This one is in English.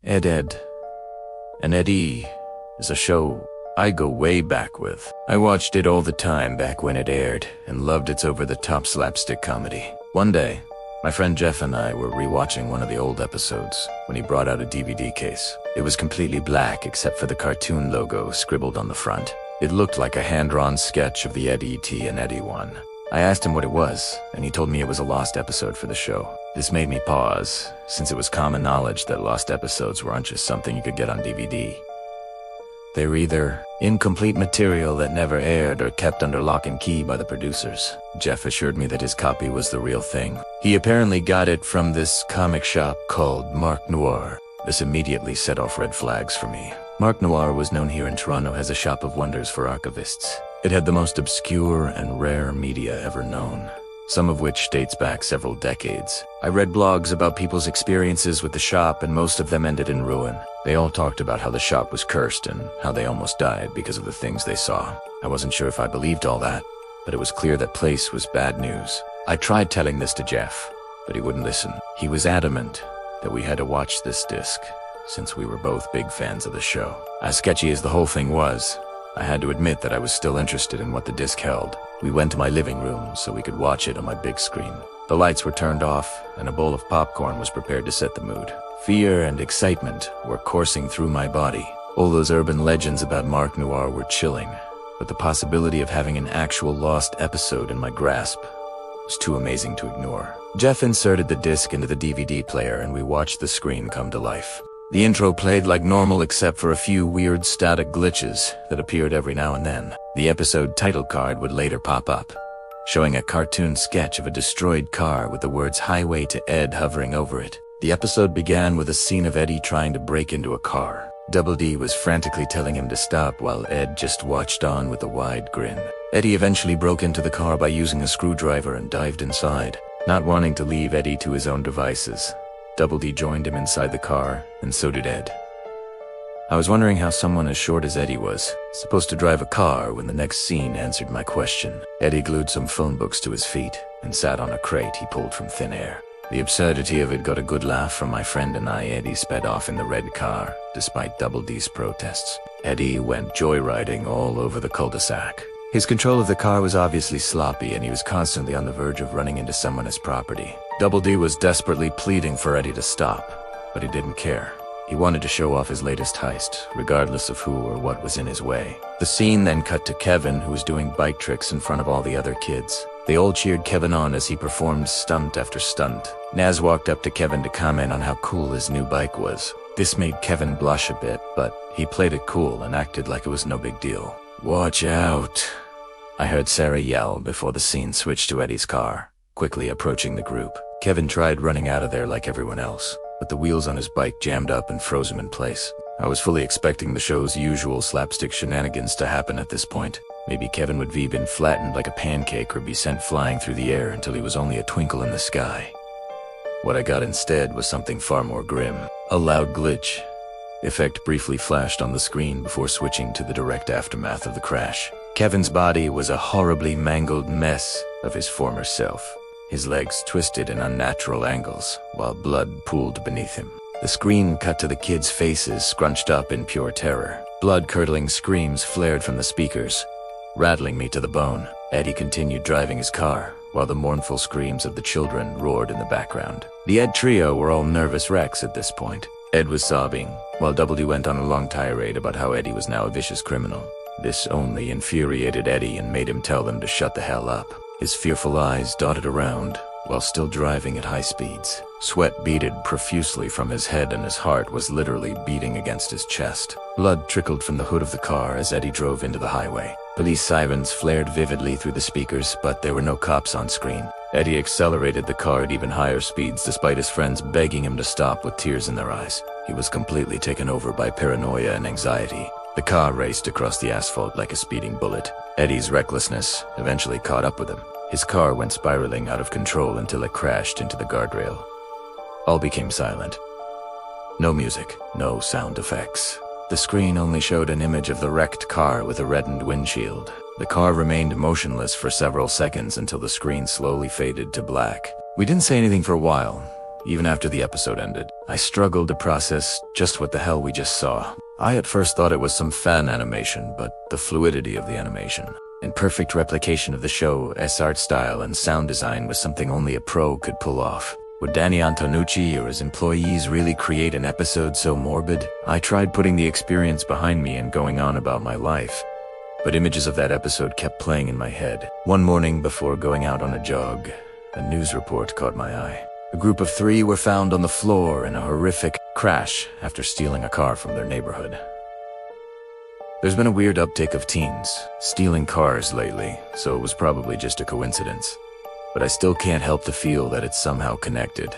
Ed, and Eddy is a show I go way back with. I watched it all the time back when it aired and loved its over-the-top slapstick comedy. One day, my friend Jeff and I were rewatching one of the old episodes when he brought out a DVD case. It was completely black except for the cartoon logo scribbled on the front. It looked like a hand-drawn sketch of the Eddy and Eddy one. I asked him what it was, and he told me it was a lost episode for the show. This made me pause, since it was common knowledge that lost episodes weren't just something you could get on DVD. They were either incomplete material that never aired or kept under lock and key by the producers. Jeff assured me that his copy was the real thing. He apparently got it from this comic shop called Marque Noir. This immediately set off red flags for me. Marque Noir was known here in Toronto as a shop of wonders for archivists. It had the most obscure and rare media ever known, some of which dates back several decades. I read blogs about people's experiences with the shop, and most of them ended in ruin. They all talked about how the shop was cursed and how they almost died because of the things they saw. I wasn't sure if I believed all that, but it was clear that place was bad news. I tried telling this to Jeff, but he wouldn't listen. He was adamant that we had to watch this disc, since we were both big fans of the show. As sketchy as the whole thing was, I had to admit that I was still interested in what the disc held. We went to my living room so we could watch it on my big screen. The lights were turned off, and a bowl of popcorn was prepared to set the mood. Fear and excitement were coursing through my body. All those urban legends about Marque Noir were chilling, but the possibility of having an actual lost episode in my grasp was too amazing to ignore. Jeff inserted the disc into the DVD player, and we watched the screen come to life. The intro played like normal except for a few weird static glitches that appeared every now and then. The episode title card would later pop up, showing a cartoon sketch of a destroyed car with the words "Highway to Ed" hovering over it. The episode began with a scene of Eddy trying to break into a car. Double D was frantically telling him to stop while Ed just watched on with a wide grin. Eddy eventually broke into the car by using a screwdriver and dived inside. Not wanting to leave Eddy to his own devices, Double D joined him inside the car, and so did Ed. I was wondering how someone as short as Eddy was supposed to drive a car when the next scene answered my question. Eddy glued some phone books to his feet and sat on a crate he pulled from thin air. The absurdity of it got a good laugh from my friend and I. Eddy sped off in the red car, despite Double D's protests. Eddy went joyriding all over the cul-de-sac. His control of the car was obviously sloppy, and he was constantly on the verge of running into someone's property. Double D was desperately pleading for Eddy to stop, but he didn't care. He wanted to show off his latest heist, regardless of who or what was in his way. The scene then cut to Kevin, who was doing bike tricks in front of all the other kids. They all cheered Kevin on as he performed stunt after stunt. Naz walked up to Kevin to comment on how cool his new bike was. This made Kevin blush a bit, but he played it cool and acted like it was no big deal. "Watch out," I heard Sarah yell before the scene switched to Eddy's car, quickly approaching the group. Kevin tried running out of there like everyone else, but the wheels on his bike jammed up and froze him in place. I was fully expecting the show's usual slapstick shenanigans to happen at this point. Maybe Kevin would have been flattened like a pancake or be sent flying through the air until he was only a twinkle in the sky. What I got instead was something far more grim. A loud glitch. The effect briefly flashed on the screen before switching to the direct aftermath of the crash. Kevin's body was a horribly mangled mess of his former self. His legs twisted in unnatural angles, while blood pooled beneath him. The screen cut to the kids' faces scrunched up in pure terror. Blood-curdling screams flared from the speakers, rattling me to the bone. Eddy continued driving his car, while the mournful screams of the children roared in the background. The Ed trio were all nervous wrecks at this point. Ed was sobbing, while Double D went on a long tirade about how Eddy was now a vicious criminal. This only infuriated Eddy and made him tell them to shut the hell up. His fearful eyes dotted around while still driving at high speeds. Sweat beaded profusely from his head, and his heart was literally beating against his chest. Blood trickled from the hood of the car as Eddy drove into the highway. Police sirens flared vividly through the speakers, but there were no cops on screen. Eddy accelerated the car at even higher speeds despite his friends begging him to stop with tears in their eyes. He was completely taken over by paranoia and anxiety. The car raced across the asphalt like a speeding bullet. Eddy's recklessness eventually caught up with him. His car went spiraling out of control until it crashed into the guardrail. All became silent. No music, no sound effects. The screen only showed an image of the wrecked car with a reddened windshield. The car remained motionless for several seconds until the screen slowly faded to black. We didn't say anything for a while, even after the episode ended. I struggled to process just what the hell we just saw. I at first thought it was some fan animation, but the fluidity of the animation and perfect replication of the show's art style and sound design was something only a pro could pull off. Would Danny Antonucci or his employees really create an episode so morbid? I tried putting the experience behind me and going on about my life, but images of that episode kept playing in my head. One morning before going out on a jog, a news report caught my eye. A group of 3 were found on the floor in a horrific crash after stealing a car from their neighborhood. There's been a weird uptick of teens stealing cars lately, so it was probably just a coincidence. But I still can't help to feel that it's somehow connected.